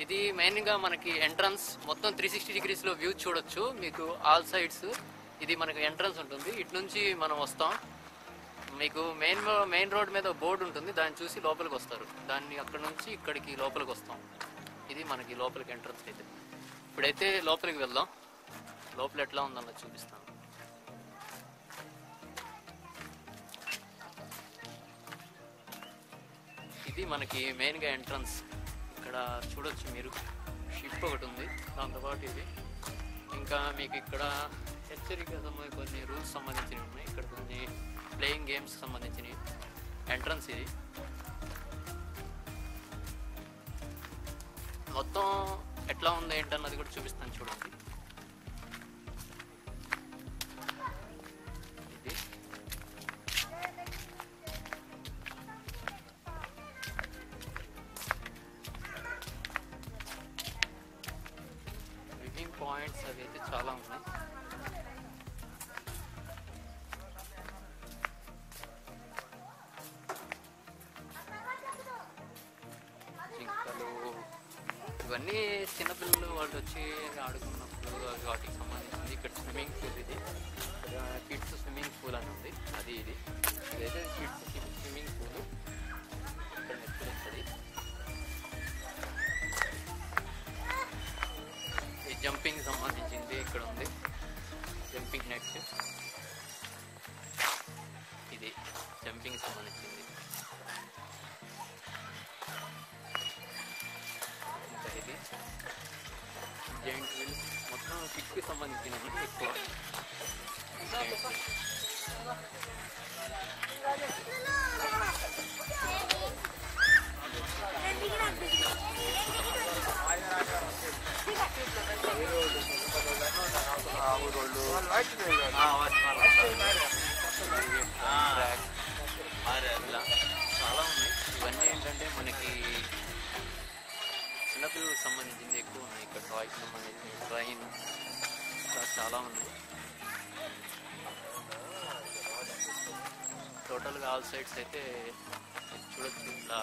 ఇది మెయిన్గా మనకి ఎంట్రన్స్ మొత్తం 360 డిగ్రీస్లో వ్యూ చూడొచ్చు మీకు ఆల్ సైడ్స్. ఇది మనకి ఎంట్రన్స్ ఉంటుంది, ఇటు నుంచి మనం వస్తాం. మీకు మెయిన్ రోడ్ మీద బోర్డు ఉంటుంది, దాన్ని చూసి లోపలికి వస్తారు. దాన్ని అక్కడ నుంచి ఇక్కడికి లోపలికి వస్తాం. ఇది మనకి లోపలికి ఎంట్రన్స్. అయితే ఇప్పుడైతే లోపలికి వెళ్దాం, లోపల ఎట్లా ఉందన్నది చూపిస్తాను. ఇది మనకి మెయిన్గా ఎంట్రన్స్. ఇక్కడ చూడొచ్చు మీరు, షిప్ ఒకటి ఉంది, దాంతోపాటు ఇది. ఇంకా మీకు ఇక్కడ హెచ్చరిక కొన్ని రూల్స్ సంబంధించినవి ఉన్నాయి, ఇక్కడ కొన్ని ప్లేయింగ్ గేమ్స్ సంబంధించినవి. ఎంట్రన్స్ ఇది మొత్తం ఎట్లా ఉంది ఏంటన్నది కూడా చూపిస్తాను చూడండి. ఇది స్విమ్మింగ్ పాయింట్స్ అవి అయితే చాలా ఉన్నాయి. ఇవన్నీ చిన్నపిల్లలు వాళ్ళు వచ్చి ఆడుకున్నప్పుడు వాటికి సంబంధించింది. ఇక్కడ స్విమ్మింగ్ పూల్, ఇది కిడ్స్ స్విమ్మింగ్ పూల్ అని ఉంది. అది ఇదైతే కిడ్స్ స్విమ్మింగ్ పూల్. ఇక్కడ నెట్ వస్తుంది. ఈ జంపింగ్ సంబంధించింది ఇక్కడ ఉంది, జంపింగ్ నెట్. ఇది జంపింగ్ సంబంధించింది. ఇది జైంట్ వీల్, మొత్తం కిడ్స్కి సంబంధించినవి ఎక్కువ. చాలా ఉన్నాయి. ఇవన్నీ ఏంటంటే మనకి చిన్నపిల్లలకు సంబంధించింది ఎక్కువ ఉన్నాయి. ఇక్కడ టాయ్స్ సంబంధించి ట్రైన్ ఇలా చాలా ఉన్నాయి. టోటల్గా ఆల్ సైడ్స్ అయితే చూడొచ్చు. ఇలా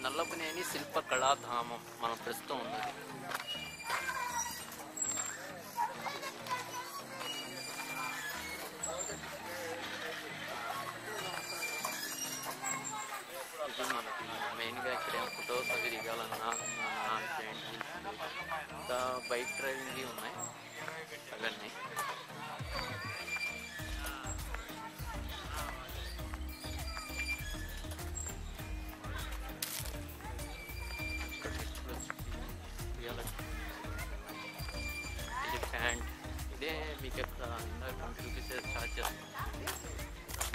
నల్లపనేని శిల్ప కళాధామం మనం ప్రస్తుతం ఉన్నది. ఇది మనకి మెయిన్గా ఇక్కడ ఫొటోస్ అవి దిగాలన్నా ఇంకా బైక్ డ్రైవింగ్ ఉన్నాయి అవన్నీ. ఇది ప్యాంట్, ఇదే మీకు ఎక్కడ 20 రూపీస్ ఛార్జ్ చేస్తుంది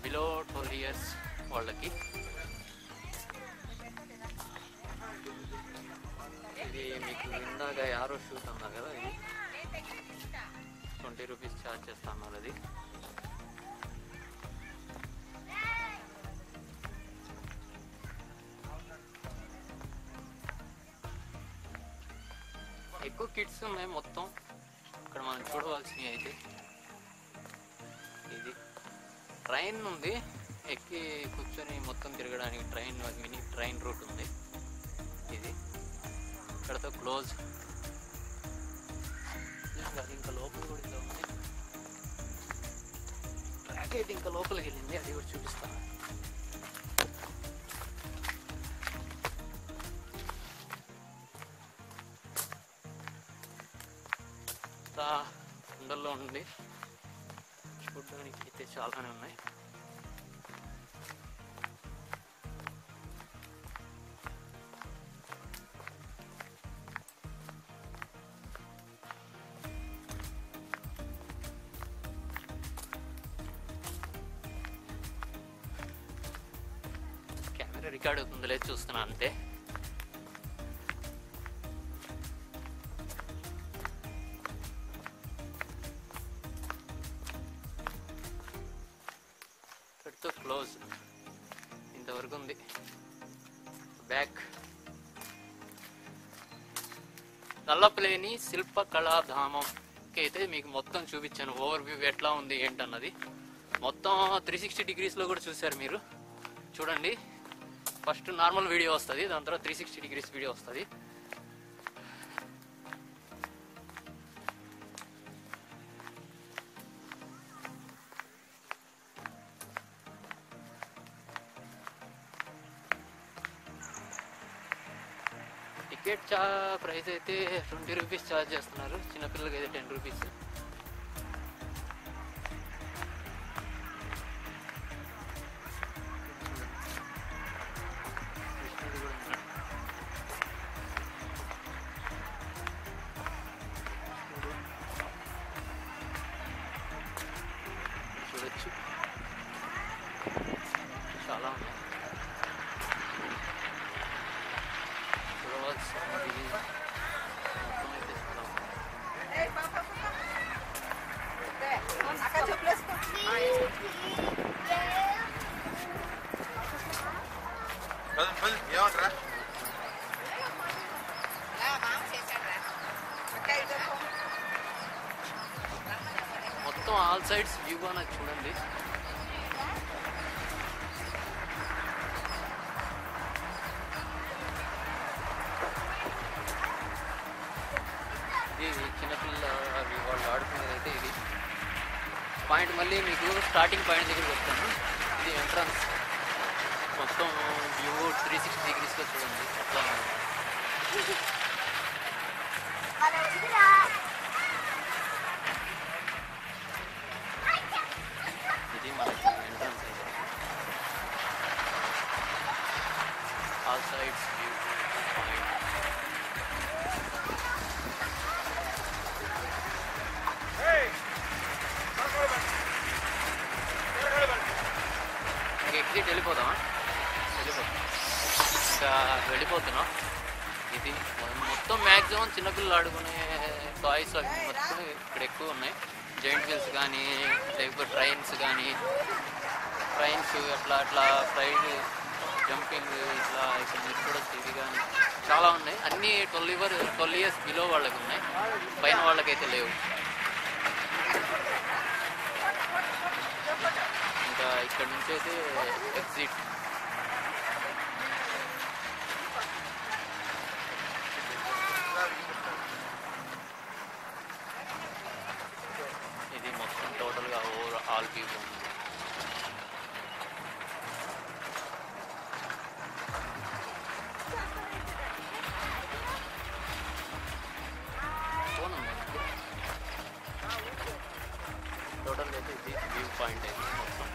బిలో 12 years వాళ్ళకి. ఇది మీకు ఇందాక యారో షూట్ అన్నారు కదా, ఇది 20 రూపీస్ ఛార్జ్ చేస్తా అన్నారు. అది ఎక్కువ కిడ్స్ ఉన్నాయి మొత్తం. ఇక్కడ మనం చూడవలసినవి అయితే ఇది ట్రైన్ ఉంది, ఎక్కి కూర్చొని మొత్తం తిరగడానికి ట్రైన్, మినీ ట్రైన్ రూట్ ఉంది. ఇది ఇక్కడతో క్లోజ్. ఇంకా లోపల కూడా ఇలా ఉంది, ట్రాక్ అయితే ఇంకా లోపలికి వెళ్ళింది, అది కూడా చూపిస్తాను. కుండల్లో ఉంది, చూడడానికి అయితే చాలానే ఉన్నాయి. కెమెరా రికార్డ్ అవుతుందో లేదు చూస్తున్నా అంతే. క్లోజ్ ఇంతవరకు ఉంది. బ్యాక్ నల్లపనేని శిల్ప కళాధామంకి అయితే మీకు మొత్తం చూపించాను, ఓవర్ వ్యూ ఎట్లా ఉంది ఏంటన్నది. మొత్తం 360 degrees లో కూడా చూసారు మీరు. చూడండి, ఫస్ట్ నార్మల్ వీడియో వస్తుంది, దాని తర్వాత 360 డిగ్రీస్ వీడియో వస్తుంది. టికెట్ ప్రైస్ అయితే 20 రూపీస్ ఛార్జ్ చేస్తున్నారు, చిన్నపిల్లలకి అయితే 10 రూపీస్. చూడొచ్చు, చాలా ఉన్నాయి. మొత్తం ఆల్ సైడ్స్ వ్యూగా నాకు చూడండి. ఇది చిన్నపిల్ల అవి వాళ్ళు ఆడుకునేది అయితే ఇది పాయింట్. మళ్ళీ మీకు స్టార్టింగ్ పాయింట్ దగ్గరికి వస్తాను. ఇది ఎంట్రన్స్, మొత్తం వ్యూ 360 డిగ్రీస్లో చూడండి ఎట్లా ఉంది. ఇది మనకి ఎంట్రన్స్ అయితే all sides view point. Exit వెళ్ళిపోతామా? ఇంకా వెళ్ళిపోతున్నాం. ఇది మొత్తం మ్యాక్సిమం చిన్నపిల్లలు ఆడుకునే టాయ్స్ అవి మొత్తం ఇక్కడ ఎక్కువ ఉన్నాయి. జైంట్ వీల్స్ కానీ, లేకపోతే ట్రైన్స్ కానీ, ట్రైన్స్ అట్లా అట్లా ఫ్లైట్ జంపింగ్ ఇట్లా ఇక్కడ మీరు చూడొచ్చు. ఇది కానీ చాలా ఉన్నాయి. అన్నీ 12 ఇయర్స్ బిలో వాళ్ళకి ఉన్నాయి, పైన వాళ్ళకైతే లేవు. ఇంకా ఇక్కడ నుంచి అయితే ఎగ్జిట్. ఇది మొత్తం టోటల్గా ఆల్ వ్యూ ఉంది. టోటల్గా అయితే ఇది వ్యూ పాయింట్ అయితే మొత్తం.